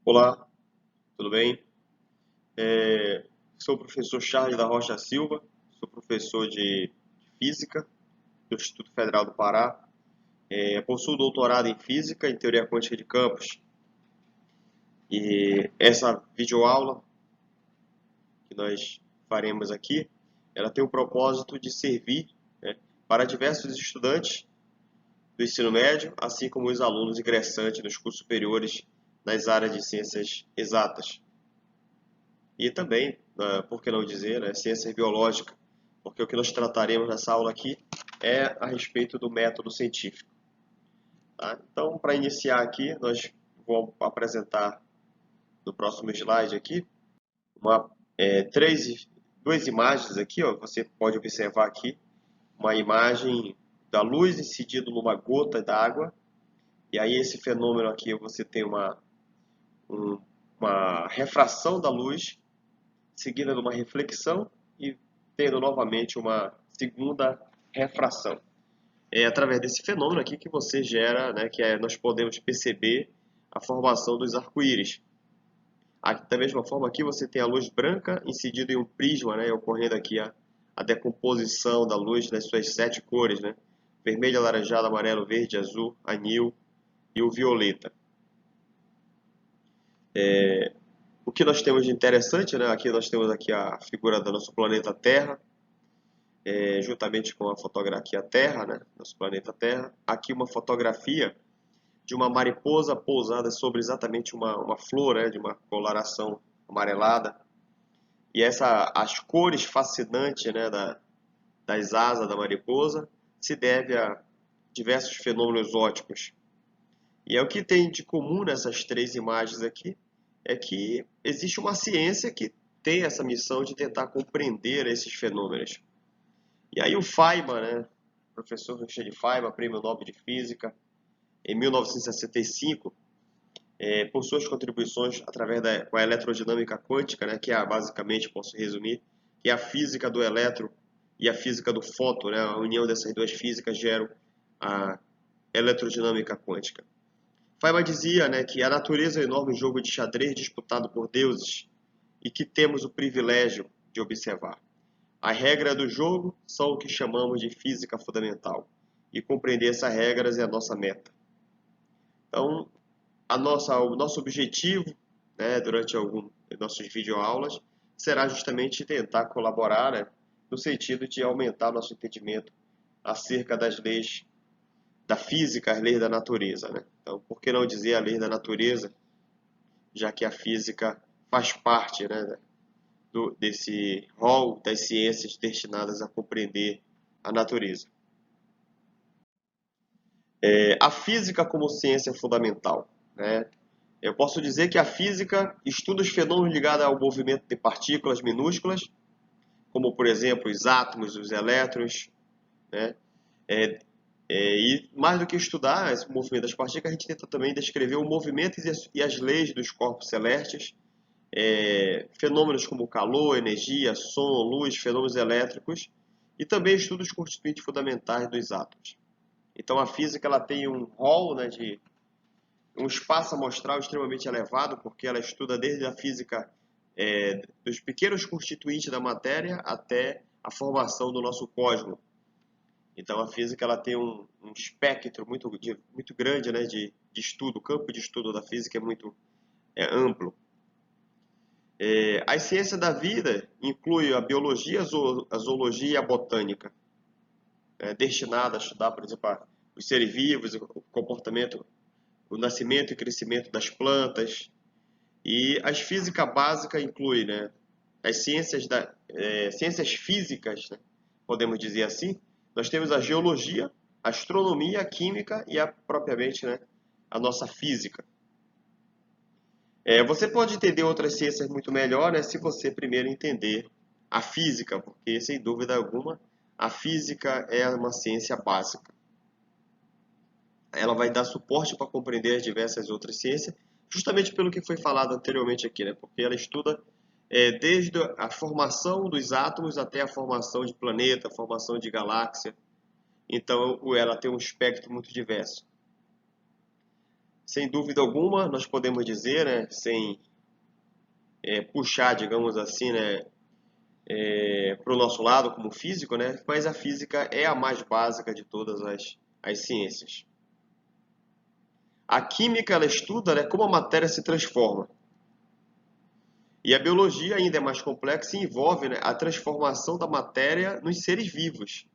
Olá, tudo bem? Sou o professor Charles da Rocha Silva, sou professor de Física do Instituto Federal do Pará. Possuo doutorado em Física e Teoria Quântica de Campos. E essa videoaula que nós faremos aqui, ela tem o propósito de servir, né, para diversos estudantes do ensino médio, assim como os alunos ingressantes nos cursos superiores nas áreas de ciências exatas. E também, por que não dizer, né, ciência biológica, porque o que nós trataremos nessa aula aqui é a respeito do método científico. Tá? Então, para iniciar aqui, nós vamos apresentar no próximo slide aqui uma, duas imagens aqui, ó, você pode observar aqui uma imagem da luz incidida numa gota d'água, e aí esse fenômeno aqui você tem uma refração da luz seguida de uma reflexão e tendo novamente uma segunda refração. É através desse fenômeno aqui que você gera, né, nós podemos perceber a formação dos arco-íris. Da mesma forma aqui você tem a luz branca incidida em um prisma, né, ocorrendo aqui a decomposição da luz nas suas 7 cores, né, vermelho, alaranjado, amarelo, verde, azul, anil e o violeta. O que nós temos de interessante, né, aqui nós temos aqui a figura do nosso planeta Terra, juntamente com a fotografia Terra, né, nosso planeta Terra. Aqui uma fotografia de uma mariposa pousada sobre exatamente uma flor, né, de uma coloração amarelada. E as cores fascinantes, né, das asas da mariposa se deve a diversos fenômenos ópticos. E é o que tem de comum nessas três imagens aqui é que existe uma ciência que tem essa missão de tentar compreender esses fenômenos. E aí o Feynman, né, professor Richard Feynman, prêmio Nobel de Física, em 1965, por suas contribuições através com a eletrodinâmica quântica, né, que é basicamente, posso resumir, que é a física do elétron e a física do fóton, né, a união dessas duas físicas gera a eletrodinâmica quântica. Feynman dizia, né, que a natureza é um enorme jogo de xadrez disputado por deuses e que temos o privilégio de observar. As regras do jogo são o que chamamos de física fundamental, e compreender essas regras é a nossa meta. Então, o nosso objetivo, né, durante nossas videoaulas será justamente tentar colaborar, né, no sentido de aumentar nosso entendimento acerca das leis da física, as leis da natureza. Né? Então, por que não dizer a lei da natureza, já que a física faz parte, né, desse rol das ciências destinadas a compreender a natureza. A física como ciência fundamental. Né? Eu posso dizer que a física estuda os fenômenos ligados ao movimento de partículas minúsculas, como, por exemplo, os átomos, os elétrons. Né? E mais do que estudar esse movimento das partículas, a gente tenta também descrever o movimento e as leis dos corpos celestes, fenômenos como calor, energia, som, luz, fenômenos elétricos, e também estuda os constituintes fundamentais dos átomos. Então a física ela tem um rol, né, de um espaço amostral extremamente elevado, porque ela estuda desde a física dos pequenos constituintes da matéria até a formação do nosso cosmos. Então a física ela tem um espectro muito grande, né, de estudo, o campo de estudo da física é muito amplo. As ciências da vida incluem a biologia, a zoologia e a botânica, destinada a estudar, por exemplo, os seres vivos, o comportamento, o nascimento e crescimento das plantas. E as física básica inclui, né, as ciências físicas, né, podemos dizer assim. Nós temos a geologia, a astronomia, a química e propriamente, né, a nossa física. Você pode entender outras ciências muito melhor, né, se você primeiro entender a física, porque sem dúvida alguma a física é uma ciência básica. Ela vai dar suporte para compreender as diversas outras ciências, justamente pelo que foi falado anteriormente aqui, né, porque ela estuda desde a formação dos átomos até a formação de planeta, a formação de galáxia. Então ela tem um espectro muito diverso. Sem dúvida alguma, nós podemos dizer, né, sem puxar, digamos assim, né, para o nosso lado como físico, né, mas a física é a mais básica de todas as ciências. A química ela estuda, né, como a matéria se transforma. E a biologia ainda é mais complexa e envolve, né, a transformação da matéria nos seres vivos.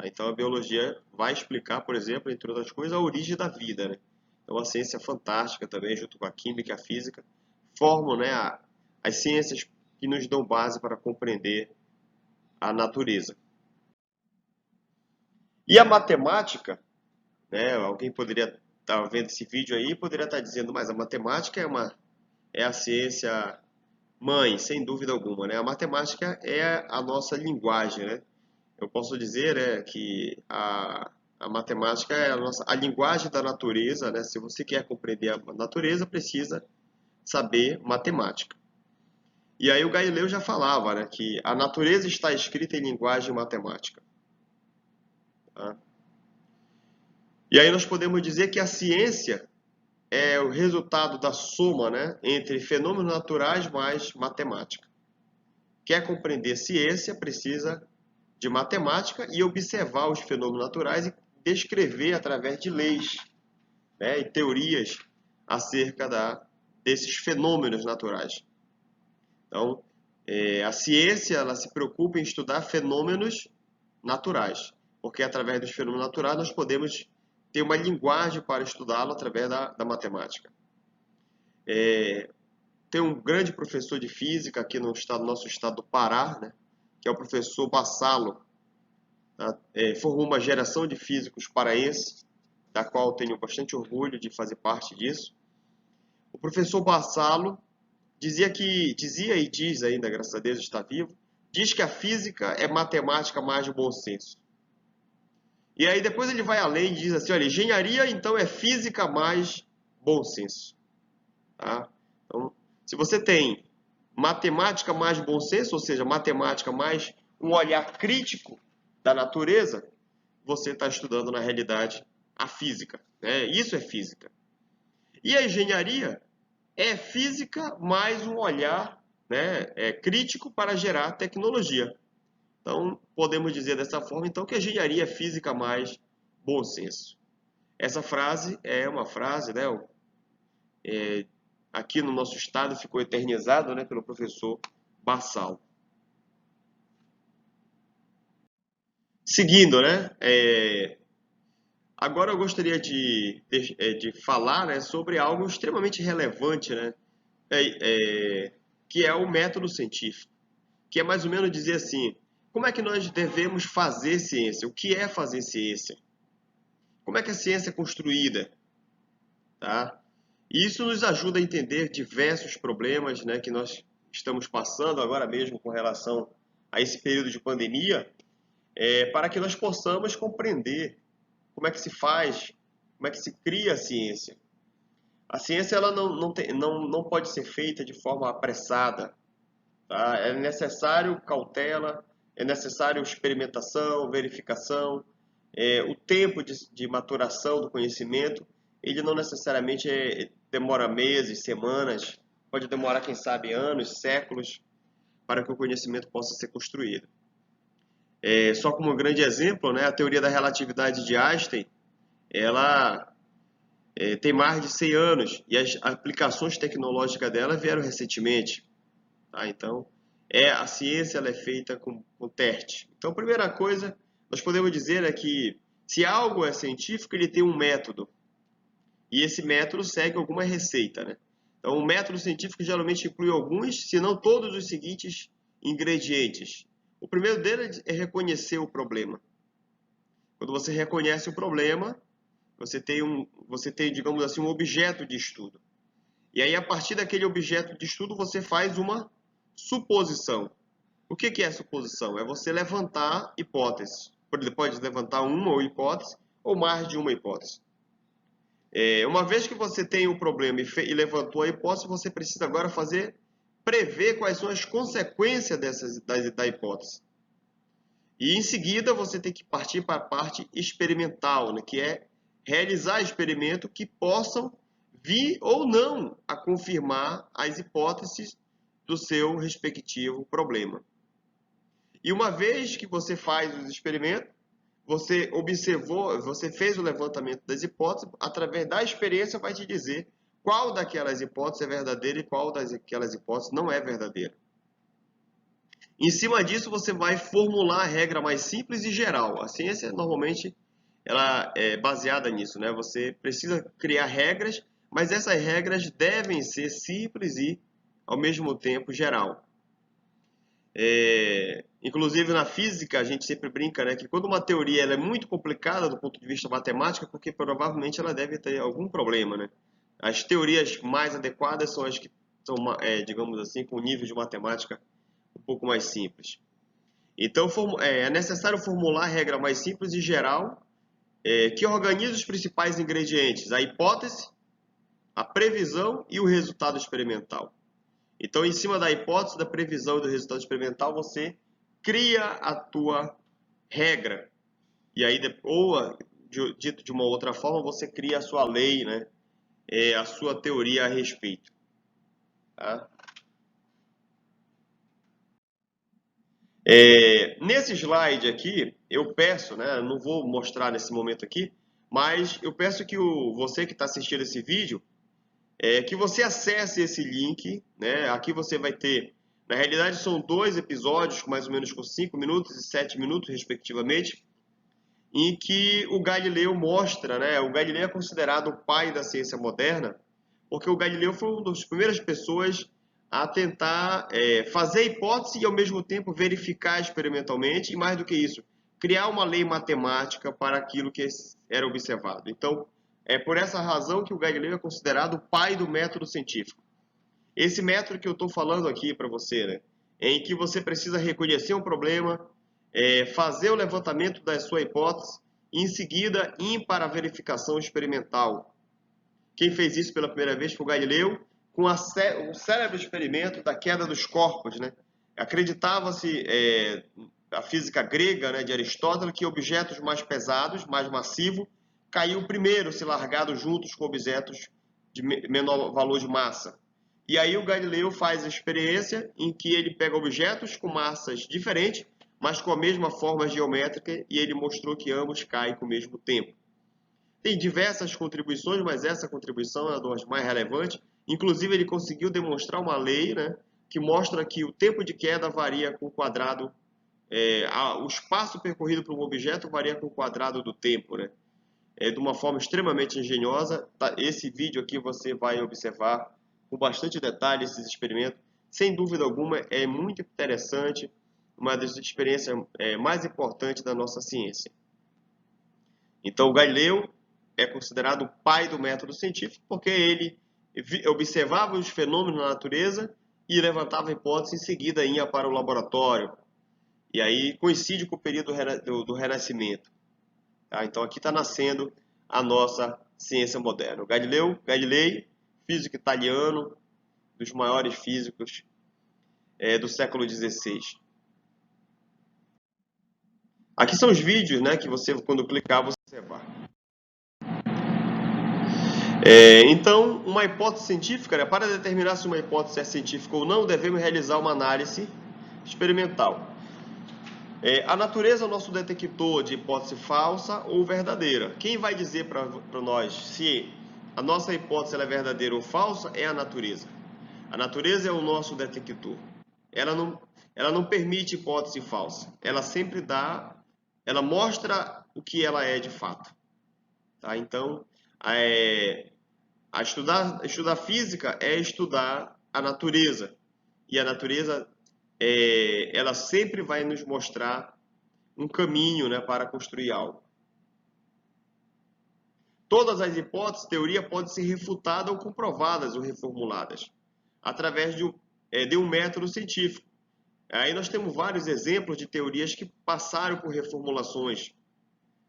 Então a biologia vai explicar, por exemplo, entre outras coisas, a origem da vida, né? Então a ciência fantástica também, junto com a química e a física, formam, né, as ciências que nos dão base para compreender a natureza. E a matemática, né, alguém poderia estar vendo esse vídeo aí e poderia estar dizendo, mas a matemática é a ciência mãe, sem dúvida alguma, né? A matemática é a nossa linguagem, né? Eu posso dizer que a matemática é a linguagem da natureza, né? Se você quer compreender a natureza, precisa saber matemática. E aí o Galileu já falava, né, que a natureza está escrita em linguagem matemática. Tá? E aí nós podemos dizer que a ciência é o resultado da soma, né, entre fenômenos naturais mais matemática. Quer compreender ciência, precisa de matemática e observar os fenômenos naturais e descrever através de leis, né, e teorias acerca desses fenômenos naturais. Então, a ciência ela se preocupa em estudar fenômenos naturais, porque através dos fenômenos naturais nós podemos ter uma linguagem para estudá-lo através da matemática. Tem um grande professor de física aqui no nosso estado do Pará, né, que é o professor Bassalo. Tá? Formou uma geração de físicos paraenses, da qual tenho bastante orgulho de fazer parte disso. O professor Bassalo dizia e diz ainda, graças a Deus está vivo, diz que a física é matemática mais de bom senso. E aí depois ele vai além e diz assim, olha, engenharia então é física mais bom senso. Tá? Então, se você tem matemática mais bom senso, ou seja, matemática mais um olhar crítico da natureza, você está estudando na realidade a física. Né? Isso é física. E a engenharia é física mais um olhar, né, crítico para gerar tecnologia. Então, podemos dizer dessa forma então que a engenharia é física mais bom senso. Essa frase é uma frase, né, aqui no nosso estado ficou eternizado, né, pelo professor Bassal. Seguindo, né, agora eu gostaria de falar, né, sobre algo extremamente relevante, né, que é o método científico, que é mais ou menos dizer assim, como é que nós devemos fazer ciência? O que é fazer ciência? Como é que a ciência é construída? Tá? E isso nos ajuda a entender diversos problemas, né, que nós estamos passando agora mesmo com relação a esse período de pandemia, para que nós possamos compreender como é que se faz, como é que se cria a ciência. A ciência ela não pode ser feita de forma apressada. Tá? É necessário cautela, é necessário experimentação, verificação, o tempo de maturação do conhecimento, ele não necessariamente demora meses, semanas, pode demorar, quem sabe, anos, séculos, para que o conhecimento possa ser construído. Só como um grande exemplo, né, a teoria da relatividade de Einstein, ela tem mais de 100 anos e as aplicações tecnológicas dela vieram recentemente. Tá? Então, a ciência ela é feita com teste. Então, a primeira coisa, nós podemos dizer é que se algo é científico, ele tem um método. E esse método segue alguma receita. Né? Então, o método científico geralmente inclui alguns, se não todos os seguintes ingredientes. O primeiro deles é reconhecer o problema. Quando você reconhece o problema, você tem, digamos assim, um objeto de estudo. E aí, a partir daquele objeto de estudo, você faz uma suposição. O que é suposição? É você levantar hipóteses. Pode levantar uma hipótese ou mais de uma hipótese. Uma vez que você tem o problema e levantou a hipótese, você precisa agora prever quais são as consequências da hipótese. E em seguida você tem que partir para a parte experimental, né, que é realizar experimentos que possam vir ou não a confirmar as hipóteses do seu respectivo problema. E uma vez que você faz os experimentos, você observou, você fez o levantamento das hipóteses, através da experiência vai te dizer qual daquelas hipóteses é verdadeira e qual daquelas hipóteses não é verdadeira. Em cima disso, você vai formular a regra mais simples e geral. A ciência, normalmente, ela é baseada nisso, né? Você precisa criar regras, mas essas regras devem ser simples e, ao mesmo tempo, geral. Inclusive, na física, a gente sempre brinca, né, que quando uma teoria ela é muito complicada do ponto de vista matemático, porque provavelmente ela deve ter algum problema, né? As teorias mais adequadas são as que são, digamos assim, com nível de matemática um pouco mais simples. Então, é necessário formular a regra mais simples e geral, que organiza os principais ingredientes, a hipótese, a previsão e o resultado experimental. Então, em cima da hipótese, da previsão e do resultado experimental, você cria a tua regra. E aí, ou dito de uma outra forma, você cria a sua lei, né? A sua teoria a respeito. Tá? Nesse slide aqui, eu peço, né? Não vou mostrar nesse momento aqui, mas eu peço que você que está assistindo esse vídeo, que você acesse esse link, né? Aqui você vai ter, na realidade são 2 episódios, mais ou menos com 5 minutos e 7 minutos, respectivamente, em que o Galileu mostra, né? O Galileu é considerado o pai da ciência moderna, porque o Galileu foi uma das primeiras pessoas a tentar fazer hipótese e ao mesmo tempo verificar experimentalmente, e mais do que isso, criar uma lei matemática para aquilo que era observado. Então, é por essa razão que o Galileu é considerado o pai do método científico. Esse método que eu estou falando aqui para você, né, em que você precisa reconhecer um problema, fazer o levantamento da sua hipótese e, em seguida, ir para a verificação experimental. Quem fez isso pela primeira vez foi o Galileu, com o célebre experimento da queda dos corpos, né? Acreditava-se, a física grega, né, de Aristóteles, que objetos mais pesados, mais massivos, caíam primeiro se largados juntos com objetos de menor valor de massa. E aí o Galileu faz a experiência em que ele pega objetos com massas diferentes, mas com a mesma forma geométrica, e ele mostrou que ambos caem com o mesmo tempo. Tem diversas contribuições, mas essa contribuição é uma das mais relevantes. Inclusive, ele conseguiu demonstrar uma lei, né, que mostra que o tempo de queda varia com o quadrado, o espaço percorrido por um objeto varia com o quadrado do tempo, né? De uma forma extremamente engenhosa. Tá? Esse vídeo aqui você vai observar com bastante detalhe esses experimentos. Sem dúvida alguma, é muito interessante, uma das experiências mais importantes da nossa ciência. Então, o Galileu é considerado o pai do método científico porque ele observava os fenômenos na natureza e levantava hipóteses, em seguida ia para o laboratório. E aí coincide com o período do Renascimento. Tá? Então aqui está nascendo a nossa ciência moderna. O Galilei, físico italiano, dos maiores físicos do século XVI. Aqui são os vídeos, né, que você, quando clicar, você vai. Então, uma hipótese científica, né, para determinar se uma hipótese é científica ou não, devemos realizar uma análise experimental. A natureza é o nosso detector de hipótese falsa ou verdadeira. Quem vai dizer para nós se a nossa hipótese é verdadeira ou falsa é a natureza. A natureza é o nosso detector. Ela não permite hipótese falsa. Ela sempre ela mostra o que ela é de fato. Tá? Então, estudar física é estudar a natureza. E a natureza, ela sempre vai nos mostrar um caminho, né, para construir algo. Todas as hipóteses, teoria, podem ser refutadas ou comprovadas ou reformuladas através de um método científico. Aí nós temos vários exemplos de teorias que passaram por reformulações,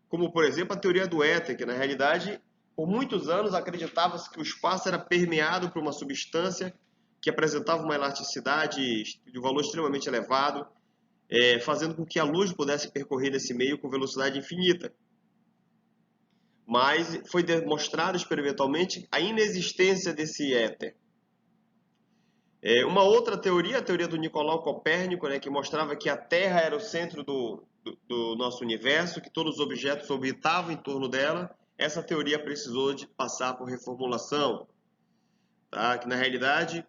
como, por exemplo, a teoria do éter, que na realidade, por muitos anos, acreditava-se que o espaço era permeado por uma substância que apresentava uma elasticidade de valor extremamente elevado, fazendo com que a luz pudesse percorrer esse meio com velocidade infinita. mas foi demonstrado experimentalmente a inexistência desse éter. Uma outra teoria, a teoria do Nicolau Copérnico, né, que mostrava que a Terra era o centro do nosso universo, que todos os objetos orbitavam em torno dela. Essa teoria precisou de passar por reformulação, tá? Que na realidade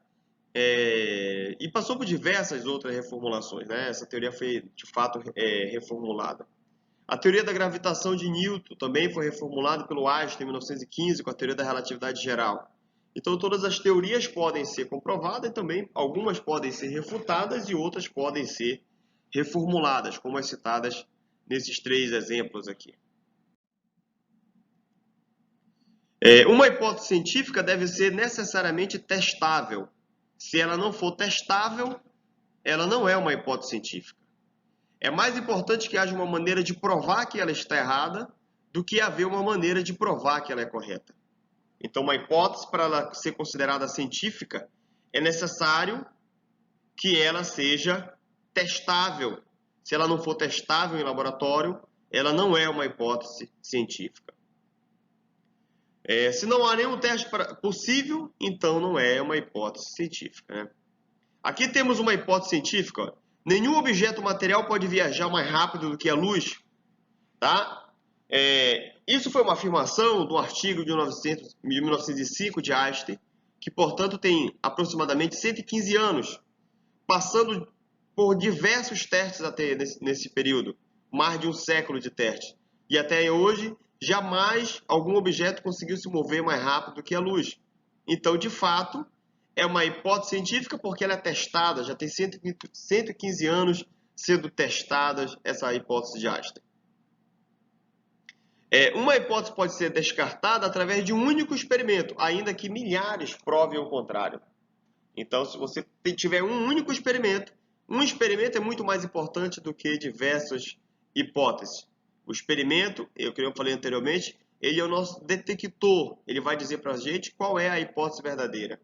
e passou por diversas outras reformulações, né? Essa teoria foi de fato reformulada. A teoria da gravitação de Newton também foi reformulada pelo Einstein em 1915 com a teoria da relatividade geral. Então todas as teorias podem ser comprovadas e também algumas podem ser refutadas e outras podem ser reformuladas, como as citadas nesses 3 exemplos aqui. Uma hipótese científica deve ser necessariamente testável. Se ela não for testável, ela não é uma hipótese científica. É mais importante que haja uma maneira de provar que ela está errada do que haver uma maneira de provar que ela é correta. Então, uma hipótese, para ela ser considerada científica, é necessário que ela seja testável. Se ela não for testável em laboratório, ela não é uma hipótese científica. Se não há nenhum teste possível, então não é uma hipótese científica, né? Aqui temos uma hipótese científica. Ó. Nenhum objeto material pode viajar mais rápido do que a luz. Tá? Isso foi uma afirmação do artigo de 1905 de Einstein, que, portanto, tem aproximadamente 115 anos, passando por diversos testes até nesse período, mais de um século de testes. E até hoje, jamais algum objeto conseguiu se mover mais rápido do que a luz. Então, de fato, é uma hipótese científica porque ela é testada, já tem 115 anos sendo testada essa hipótese de Einstein. Uma hipótese pode ser descartada através de um único experimento, ainda que milhares provem o contrário. Então, se você tiver um único experimento, um experimento é muito mais importante do que diversas hipóteses. O experimento, como eu falei anteriormente, ele é o nosso detector. Ele vai dizer para a gente qual é a hipótese verdadeira.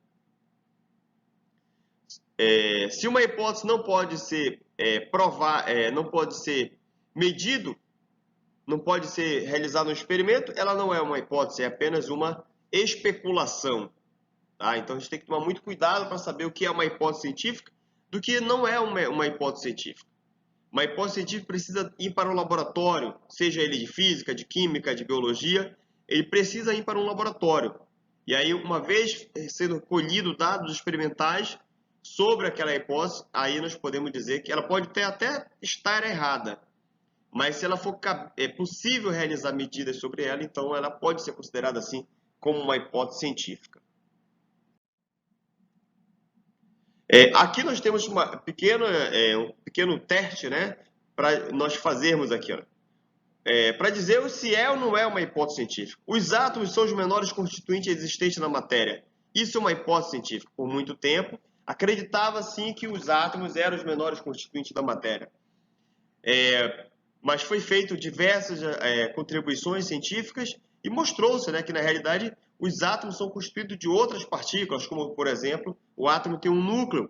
Se uma hipótese não pode ser não pode ser medido, não pode ser realizado um experimento, ela não é uma hipótese, é apenas uma especulação. Tá? Então a gente tem que tomar muito cuidado para saber o que é uma hipótese científica do que não é uma hipótese científica. Uma hipótese científica precisa ir para um laboratório, seja ele de física, de química, de biologia, ele precisa ir para um laboratório. E aí, uma vez sendo colhido dados experimentais sobre aquela hipótese, aí nós podemos dizer que ela pode até estar errada, mas se ela for possível realizar medidas sobre ela, então ela pode ser considerada assim como uma hipótese científica. Aqui nós temos um pequeno teste, né, para nós fazermos aqui, para dizer se é ou não é uma hipótese científica. Os átomos são os menores constituintes existentes na matéria. Isso é uma hipótese científica. Por muito tempo, acreditava-se que os átomos eram os menores constituintes da matéria. Mas foi feito diversas contribuições científicas e mostrou-se, né, que, na realidade, os átomos são constituídos de outras partículas, como, por exemplo, o átomo tem um núcleo,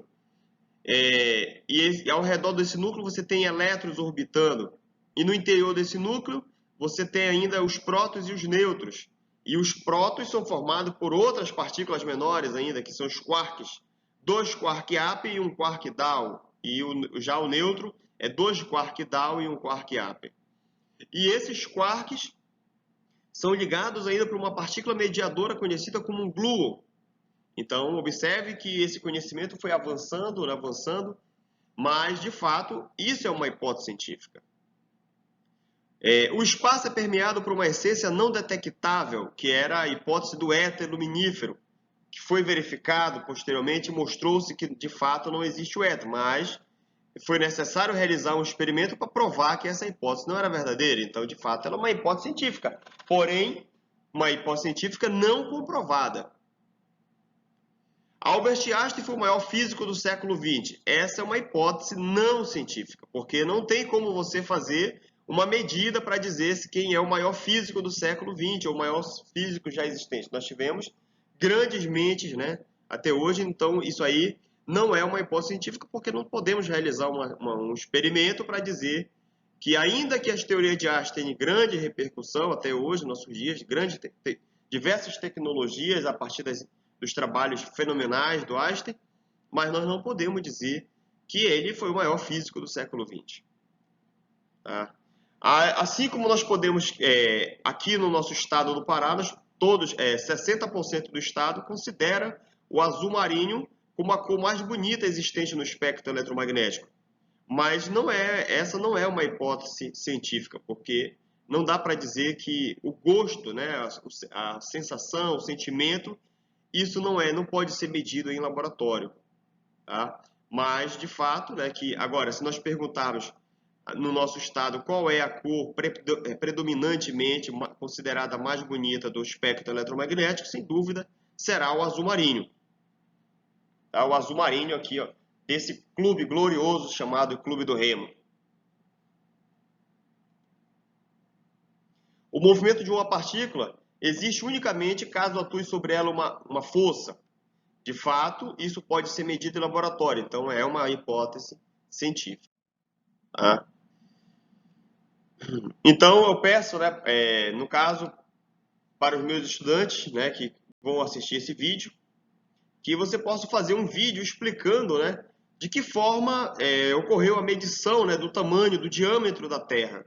e ao redor desse núcleo você tem elétrons orbitando. E no interior desse núcleo, você tem ainda os prótons e os nêutrons. E os prótons são formados por outras partículas menores ainda, que são os quarks. 2 quark up e 1 quark down. E já o nêutron é 2 quark down e 1 quark up. E esses quarks são ligados ainda por uma partícula mediadora conhecida como um gluon. Então, observe que esse conhecimento foi avançando, mas, de fato, isso é uma hipótese científica. O espaço é permeado por uma essência não detectável, que era a hipótese do éter luminífero, que foi verificado posteriormente e mostrou-se que, de fato, não existe o éter, mas foi necessário realizar um experimento para provar que essa hipótese não era verdadeira. Então, de fato, ela é uma hipótese científica, porém, uma hipótese científica não comprovada. Albert Einstein foi o maior físico do século XX. Essa é uma hipótese não científica, porque não tem como você fazer uma medida para dizer quem é o maior físico do século XX, ou o maior físico já existente. Nós tivemos grandes mentes, né, até hoje, então isso aí não é uma hipótese científica, porque não podemos realizar um experimento para dizer que ainda que as teorias de Einstein tenham grande repercussão até hoje, nossos dias, diversas tecnologias a partir dos trabalhos fenomenais do Einstein, mas nós não podemos dizer que ele foi o maior físico do século XX. Tá? Assim como nós podemos, aqui no nosso estado do Pará, 60% do estado considera o azul marinho como a cor mais bonita existente no espectro eletromagnético. Mas essa não é uma hipótese científica, porque não dá para dizer que o gosto, né, a sensação, o sentimento, isso não pode ser medido em laboratório, tá? Mas de fato, né, que agora, se nós perguntarmos no nosso estado qual é a cor predominantemente considerada mais bonita do espectro eletromagnético, sem dúvida será o azul marinho. Tá? O azul marinho aqui, ó, desse clube glorioso chamado Clube do Remo. O movimento de uma partícula existe unicamente caso atue sobre ela uma força. De fato, isso pode ser medido em laboratório, então é uma hipótese científica. Tá? Então eu peço, né, no caso, para os meus estudantes, né, que vão assistir esse vídeo, que você possa fazer um vídeo explicando, né, de que forma ocorreu a medição, né, do tamanho, do diâmetro da Terra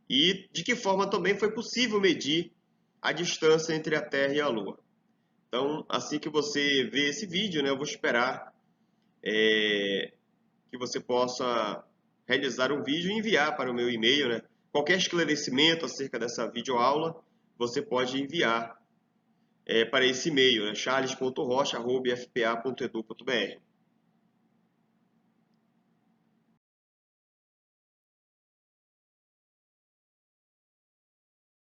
e de que forma também foi possível medir a distância entre a Terra e a Lua. Então, assim que você vê esse vídeo, né, eu vou esperar que você possa realizar um vídeo e enviar para o meu e-mail, né? Qualquer esclarecimento acerca dessa videoaula, você pode enviar para esse e-mail, né? charles.rocha@fpa.edu.br.